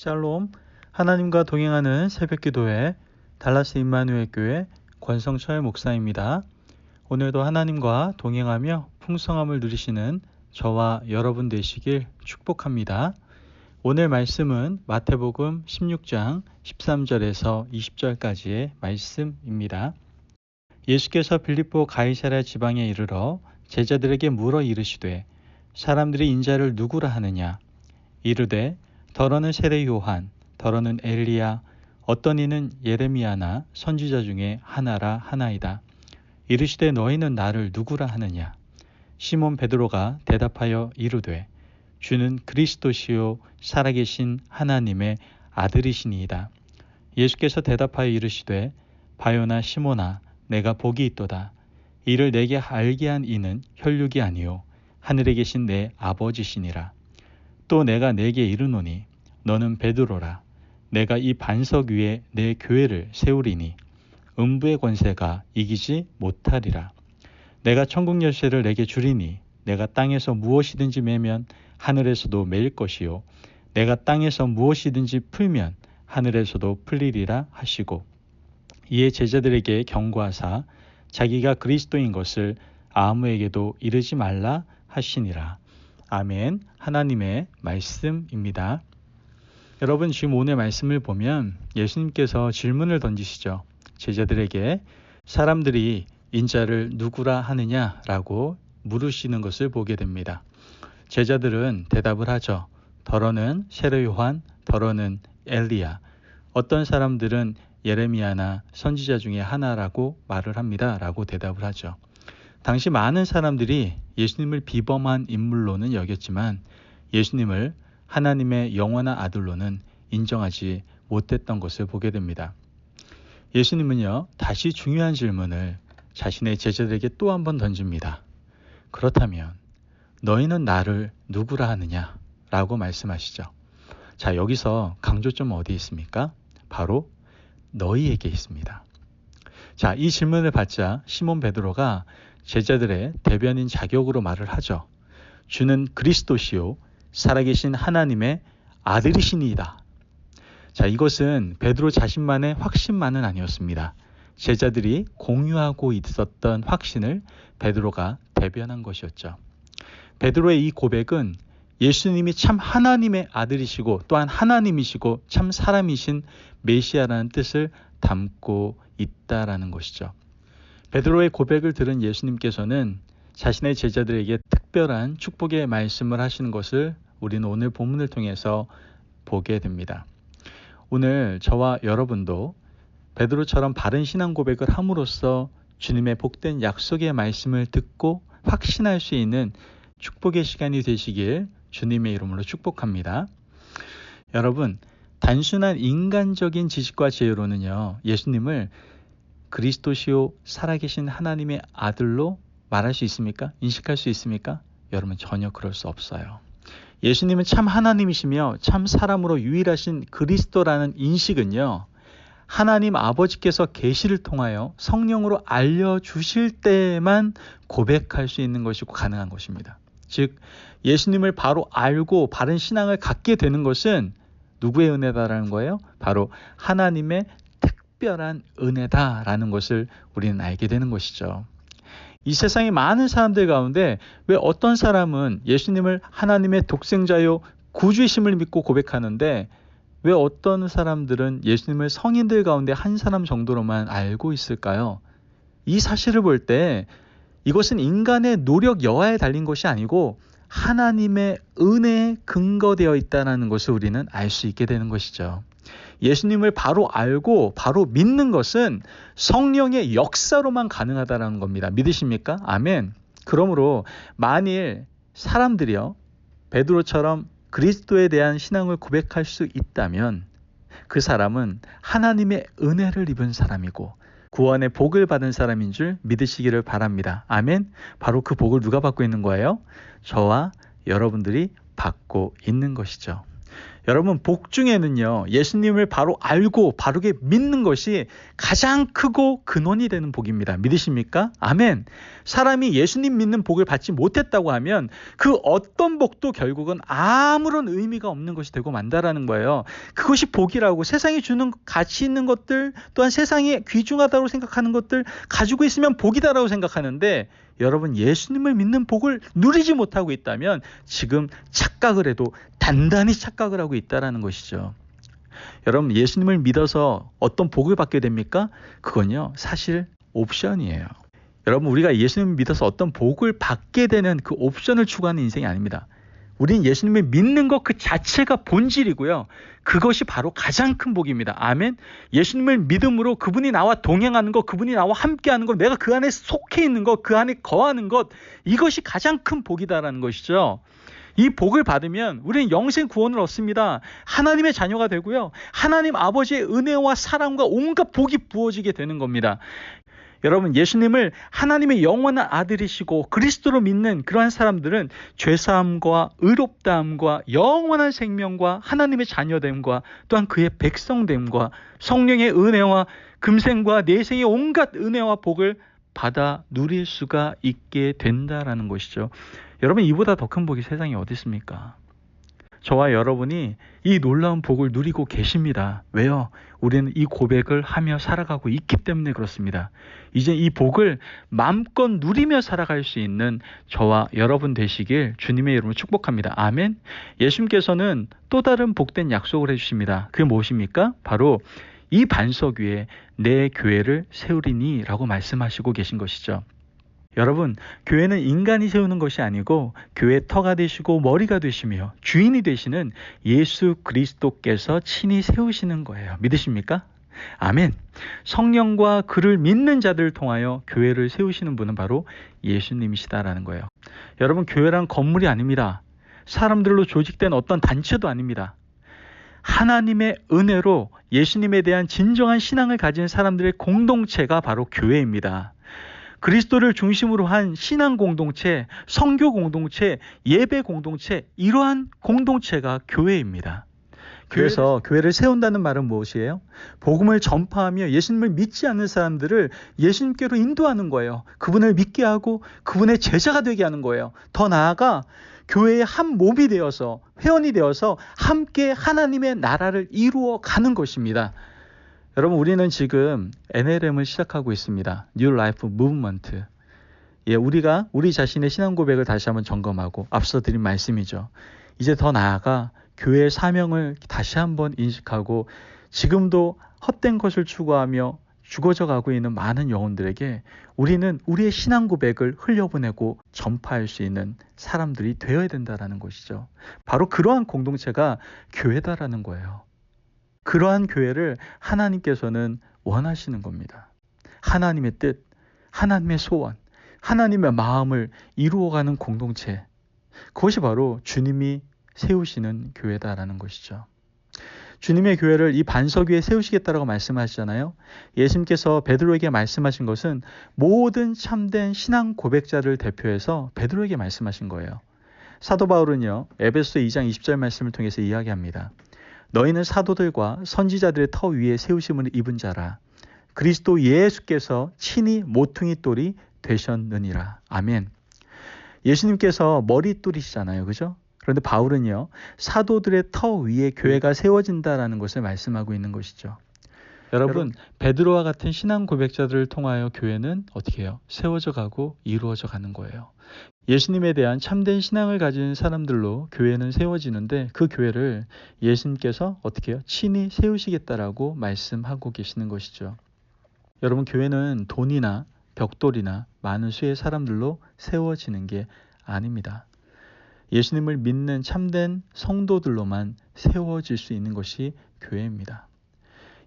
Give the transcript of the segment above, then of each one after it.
샬롬, 하나님과 동행하는 새벽기도회 달라스 임마누엘 교회 권성철 목사입니다. 오늘도 하나님과 동행하며 풍성함을 누리시는 저와 여러분 되시길 축복합니다. 오늘 말씀은 마태복음 16장 13절에서 20절까지의 말씀입니다. 예수께서 빌립보 가이사랴 지방에 이르러 제자들에게 물어 이르시되 사람들이 인자를 누구라 하느냐? 이르되 더러는 세례 요한, 더러는 엘리야, 어떤 이는 예레미야나 선지자 중에 하나라 하나이다. 이르시되 너희는 나를 누구라 하느냐? 시몬 베드로가 대답하여 이르되 주는 그리스도시요 살아계신 하나님의 아들이시니이다. 예수께서 대답하여 이르시되 바요나 시몬아 내가 복이 있도다. 이를 내게 알게 한 이는 혈육이 아니요 하늘에 계신 내 아버지시니라. 또 내가 네게 이르노니 너는 베드로라. 내가 이 반석 위에 내 교회를 세우리니 음부의 권세가 이기지 못하리라. 내가 천국 열쇠를 내게 주리니 내가 땅에서 무엇이든지 매면 하늘에서도 매일 것이요 내가 땅에서 무엇이든지 풀면 하늘에서도 풀리리라 하시고 이에 제자들에게 경고하사 자기가 그리스도인 것을 아무에게도 이르지 말라 하시니라. 아멘. 하나님의 말씀입니다. 여러분, 지금 오늘 말씀을 보면 예수님께서 질문을 던지시죠. 제자들에게 사람들이 인자를 누구라 하느냐라고 물으시는 것을 보게 됩니다. 제자들은 대답을 하죠. 더러는 세례 요한, 더러는 엘리야. 어떤 사람들은 예레미야나 선지자 중에 하나라고 말을 합니다. 라고 대답을 하죠. 당시 많은 사람들이 예수님을 비범한 인물로는 여겼지만 예수님을 하나님의 영원한 아들로는 인정하지 못했던 것을 보게 됩니다. 예수님은요, 다시 중요한 질문을 자신의 제자들에게 또 한 번 던집니다. 그렇다면 너희는 나를 누구라 하느냐? 라고 말씀하시죠. 자, 여기서 강조점은 어디에 있습니까? 바로 너희에게 있습니다. 자, 이 질문을 받자 시몬 베드로가 제자들의 대변인 자격으로 말을 하죠. 주는 그리스도시요 살아계신 하나님의 아들이시니이다. 자, 이것은 베드로 자신만의 확신만은 아니었습니다. 제자들이 공유하고 있었던 확신을 베드로가 대변한 것이었죠. 베드로의 이 고백은 예수님이 참 하나님의 아들이시고 또한 하나님이시고 참 사람이신 메시아라는 뜻을 담고 있다라는 것이죠. 베드로의 고백을 들은 예수님께서는 자신의 제자들에게 특별한 축복의 말씀을 하시는 것을 우리는 오늘 본문을 통해서 보게 됩니다. 오늘 저와 여러분도 베드로처럼 바른 신앙 고백을 함으로써 주님의 복된 약속의 말씀을 듣고 확신할 수 있는 축복의 시간이 되시길 주님의 이름으로 축복합니다. 여러분, 단순한 인간적인 지식과 지혜로는요, 예수님을 그리스도시요 살아계신 하나님의 아들로 말할 수 있습니까? 인식할 수 있습니까? 여러분, 전혀 그럴 수 없어요. 예수님은 참 하나님이시며 참 사람으로 유일하신 그리스도라는 인식은요, 하나님 아버지께서 계시를 통하여 성령으로 알려주실 때에만 고백할 수 있는 것이고 가능한 것입니다. 즉, 예수님을 바로 알고 바른 신앙을 갖게 되는 것은 누구의 은혜다라는 거예요? 바로 하나님의 특별한 은혜다라는 것을 우리는 알게 되는 것이죠. 이 세상의 많은 사람들 가운데 왜 어떤 사람은 예수님을 하나님의 독생자요 구주이심을 믿고 고백하는데 왜 어떤 사람들은 예수님을 성인들 가운데 한 사람 정도로만 알고 있을까요? 이 사실을 볼 때 이것은 인간의 노력 여하에 달린 것이 아니고 하나님의 은혜에 근거되어 있다는 것을 우리는 알 수 있게 되는 것이죠. 예수님을 바로 알고 바로 믿는 것은 성령의 역사로만 가능하다는 겁니다. 믿으십니까? 아멘. 그러므로 만일 사람들이요, 베드로처럼 그리스도에 대한 신앙을 고백할 수 있다면 그 사람은 하나님의 은혜를 입은 사람이고 구원의 복을 받은 사람인 줄 믿으시기를 바랍니다. 아멘. 바로 그 복을 누가 받고 있는 거예요? 저와 여러분들이 받고 있는 것이죠. 여러분, 복 중에는요, 예수님을 바로 알고 바르게 믿는 것이 가장 크고 근원이 되는 복입니다. 믿으십니까? 아멘. 사람이 예수님 믿는 복을 받지 못했다고 하면 그 어떤 복도 결국은 아무런 의미가 없는 것이 되고 만다라는 거예요. 그것이 복이라고, 세상이 주는 가치 있는 것들, 또한 세상이 귀중하다고 생각하는 것들 가지고 있으면 복이다라고 생각하는데, 여러분, 예수님을 믿는 복을 누리지 못하고 있다면 지금 착각을 해도 단단히 착각을 하고 있다는 것이죠. 여러분, 예수님을 믿어서 어떤 복을 받게 됩니까? 그건요, 사실 옵션이에요. 여러분, 우리가 예수님을 믿어서 어떤 복을 받게 되는 그 옵션을 추구하는 인생이 아닙니다. 우린 예수님을 믿는 것 그 자체가 본질이고요. 그것이 바로 가장 큰 복입니다. 아멘. 예수님을 믿음으로 그분이 나와 동행하는 것, 그분이 나와 함께하는 것, 내가 그 안에 속해 있는 것, 그 안에 거하는 것, 이것이 가장 큰 복이다라는 것이죠. 이 복을 받으면 우리는 영생 구원을 얻습니다. 하나님의 자녀가 되고요. 하나님 아버지의 은혜와 사랑과 온갖 복이 부어지게 되는 겁니다. 여러분, 예수님을 하나님의 영원한 아들이시고 그리스도로 믿는 그러한 사람들은 죄사함과 의롭다함과 영원한 생명과 하나님의 자녀됨과 또한 그의 백성됨과 성령의 은혜와 금생과 내생의 온갖 은혜와 복을 받아 누릴 수가 있게 된다라는 것이죠. 여러분, 이보다 더 큰 복이 세상에 어디 있습니까? 저와 여러분이 이 놀라운 복을 누리고 계십니다. 왜요? 우리는 이 고백을 하며 살아가고 있기 때문에 그렇습니다. 이제 이 복을 마음껏 누리며 살아갈 수 있는 저와 여러분 되시길 주님의 이름으로 축복합니다. 아멘. 예수님께서는 또 다른 복된 약속을 해주십니다. 그게 무엇입니까? 바로 이 반석 위에 내 교회를 세우리니 라고 말씀하시고 계신 것이죠. 여러분, 교회는 인간이 세우는 것이 아니고 교회의 터가 되시고 머리가 되시며 주인이 되시는 예수 그리스도께서 친히 세우시는 거예요. 믿으십니까? 아멘. 성령과 그를 믿는 자들을 통하여 교회를 세우시는 분은 바로 예수님이시다라는 거예요. 여러분, 교회란 건물이 아닙니다. 사람들로 조직된 어떤 단체도 아닙니다. 하나님의 은혜로 예수님에 대한 진정한 신앙을 가진 사람들의 공동체가 바로 교회입니다. 그리스도를 중심으로 한 신앙 공동체, 선교 공동체, 예배 공동체, 이러한 공동체가 교회입니다. 그래서 교회를 세운다는 말은 무엇이에요? 복음을 전파하며 예수님을 믿지 않는 사람들을 예수님께로 인도하는 거예요. 그분을 믿게 하고 그분의 제자가 되게 하는 거예요. 더 나아가 교회의 한 몸이 되어서, 회원이 되어서 함께 하나님의 나라를 이루어 가는 것입니다. 여러분, 우리는 지금 NLM을 시작하고 있습니다. New Life Movement. 우리가 우리 자신의 신앙 고백을 다시 한번 점검하고 앞서 드린 말씀이죠. 이제 더 나아가 교회의 사명을 다시 한번 인식하고 지금도 헛된 것을 추구하며 죽어져 가고 있는 많은 영혼들에게 우리는 우리의 신앙 고백을 흘려보내고 전파할 수 있는 사람들이 되어야 된다는 것이죠. 바로 그러한 공동체가 교회다라는 거예요. 그러한 교회를 하나님께서는 원하시는 겁니다. 하나님의 뜻, 하나님의 소원, 하나님의 마음을 이루어가는 공동체, 그것이 바로 주님이 세우시는 교회다라는 것이죠. 주님의 교회를 이 반석 위에 세우시겠다라고 말씀하시잖아요. 예수님께서 베드로에게 말씀하신 것은 모든 참된 신앙 고백자를 대표해서 베드로에게 말씀하신 거예요. 사도 바울은요, 에베소서 2장 20절 말씀을 통해서 이야기합니다. 너희는 사도들과 선지자들의 터 위에 세우심을 입은 자라. 그리스도 예수께서 친히 모퉁이 돌이 되셨느니라. 아멘. 예수님께서 머릿돌이시잖아요. 그죠? 그런데 바울은요, 사도들의 터 위에 교회가 세워진다라는 것을 말씀하고 있는 것이죠. 여러분, 베드로와 같은 신앙 고백자들을 통하여 교회는 어떻게 해요? 세워져 가고 이루어져 가는 거예요. 예수님에 대한 참된 신앙을 가진 사람들로 교회는 세워지는데 그 교회를 예수님께서 어떻게 해요? 친히 세우시겠다라고 말씀하고 계시는 것이죠. 여러분, 교회는 돈이나 벽돌이나 많은 수의 사람들로 세워지는 게 아닙니다. 예수님을 믿는 참된 성도들로만 세워질 수 있는 것이 교회입니다.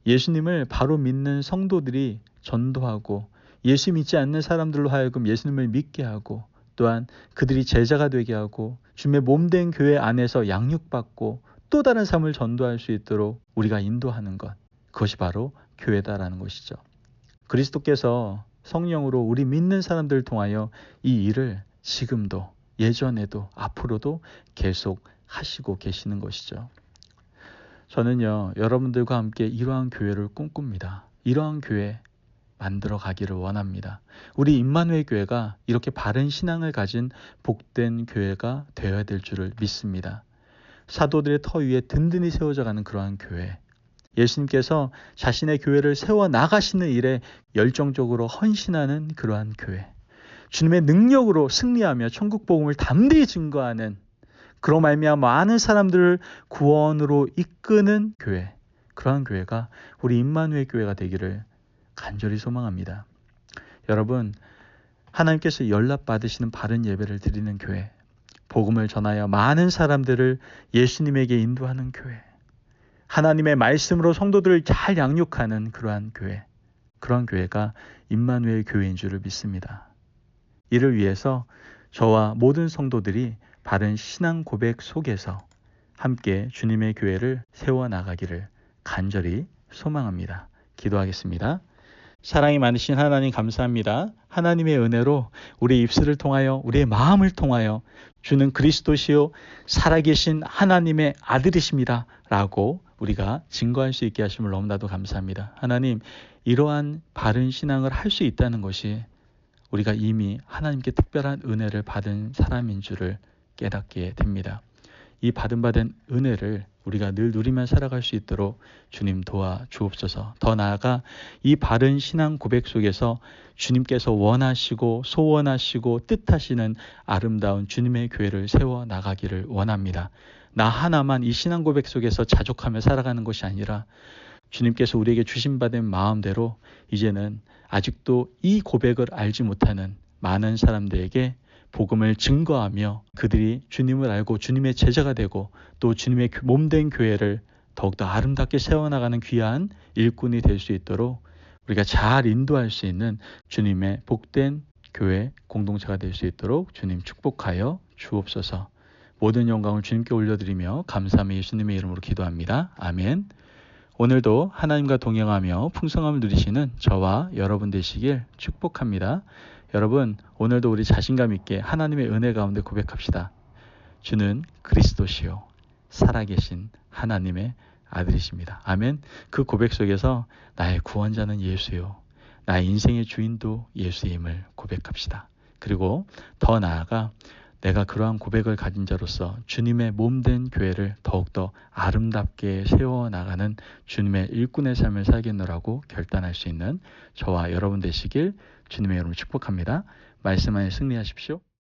예수님을 바로 믿는 성도들이 전도하고 예수 믿지 않는 사람들로 하여금 예수님을 믿게 하고 또한 그들이 제자가 되게 하고 주님의 몸된 교회 안에서 양육받고 또 다른 삶을 전도할 수 있도록 우리가 인도하는 것, 그것이 바로 교회다라는 것이죠. 그리스도께서 성령으로 우리 믿는 사람들을 통하여 이 일을 지금도 예전에도 앞으로도 계속 하시고 계시는 것이죠. 저는요, 여러분들과 함께 이러한 교회를 꿈꿉니다. 이러한 교회 만들어 가기를 원합니다. 우리 임마누엘 교회가 이렇게 바른 신앙을 가진 복된 교회가 되어야 될 줄을 믿습니다. 사도들의 터 위에 든든히 세워져 가는 그러한 교회. 예수님께서 자신의 교회를 세워 나가시는 일에 열정적으로 헌신하는 그러한 교회. 주님의 능력으로 승리하며 천국 복음을 담대히 증거하는, 그로 말미암아 많은 사람들을 구원으로 이끄는 교회. 그러한 교회가 우리 임마누엘 교회가 되기를 간절히 소망합니다. 여러분, 하나님께서 연락받으시는 바른 예배를 드리는 교회, 복음을 전하여 많은 사람들을 예수님에게 인도하는 교회, 하나님의 말씀으로 성도들을 잘 양육하는 그러한 교회, 그런 교회가 임마누엘 교회인 줄을 믿습니다. 이를 위해서 저와 모든 성도들이 바른 신앙 고백 속에서 함께 주님의 교회를 세워나가기를 간절히 소망합니다. 기도하겠습니다. 사랑이 많으신 하나님 감사합니다. 하나님의 은혜로 우리의 입술을 통하여 우리의 마음을 통하여 주는 그리스도시요 살아계신 하나님의 아들이십니다 라고 우리가 증거할 수 있게 하심을 너무나도 감사합니다. 하나님, 이러한 바른 신앙을 할 수 있다는 것이 우리가 이미 하나님께 특별한 은혜를 받은 사람인 줄을 깨닫게 됩니다. 이 받은 은혜를 우리가 늘 누리며 살아갈 수 있도록 주님 도와주옵소서. 더 나아가 이 바른 신앙 고백 속에서 주님께서 원하시고 소원하시고 뜻하시는 아름다운 주님의 교회를 세워 나가기를 원합니다. 나 하나만 이 신앙 고백 속에서 자족하며 살아가는 것이 아니라 주님께서 우리에게 주신받은 마음대로 이제는 아직도 이 고백을 알지 못하는 많은 사람들에게 복음을 증거하며 그들이 주님을 알고 주님의 제자가 되고 또 주님의 몸된 교회를 더욱더 아름답게 세워나가는 귀한 일꾼이 될 수 있도록 우리가 잘 인도할 수 있는 주님의 복된 교회 공동체가 될 수 있도록 주님 축복하여 주옵소서. 모든 영광을 주님께 올려드리며 감사하며 예수님의 이름으로 기도합니다. 아멘. 오늘도 하나님과 동행하며 풍성함을 누리시는 저와 여러분 되시길 축복합니다. 여러분, 오늘도 우리 자신감 있게 하나님의 은혜 가운데 고백합시다. 주는 그리스도시요 살아계신 하나님의 아들이십니다. 아멘. 그 고백 속에서 나의 구원자는 예수요, 나의 인생의 주인도 예수임을 고백합시다. 그리고 더 나아가 내가 그러한 고백을 가진 자로서 주님의 몸된 교회를 더욱더 아름답게 세워나가는 주님의 일꾼의 삶을 살겠노라고 결단할 수 있는 저와 여러분 되시길 주님의 이름으로 축복합니다. 말씀 안에 승리하십시오.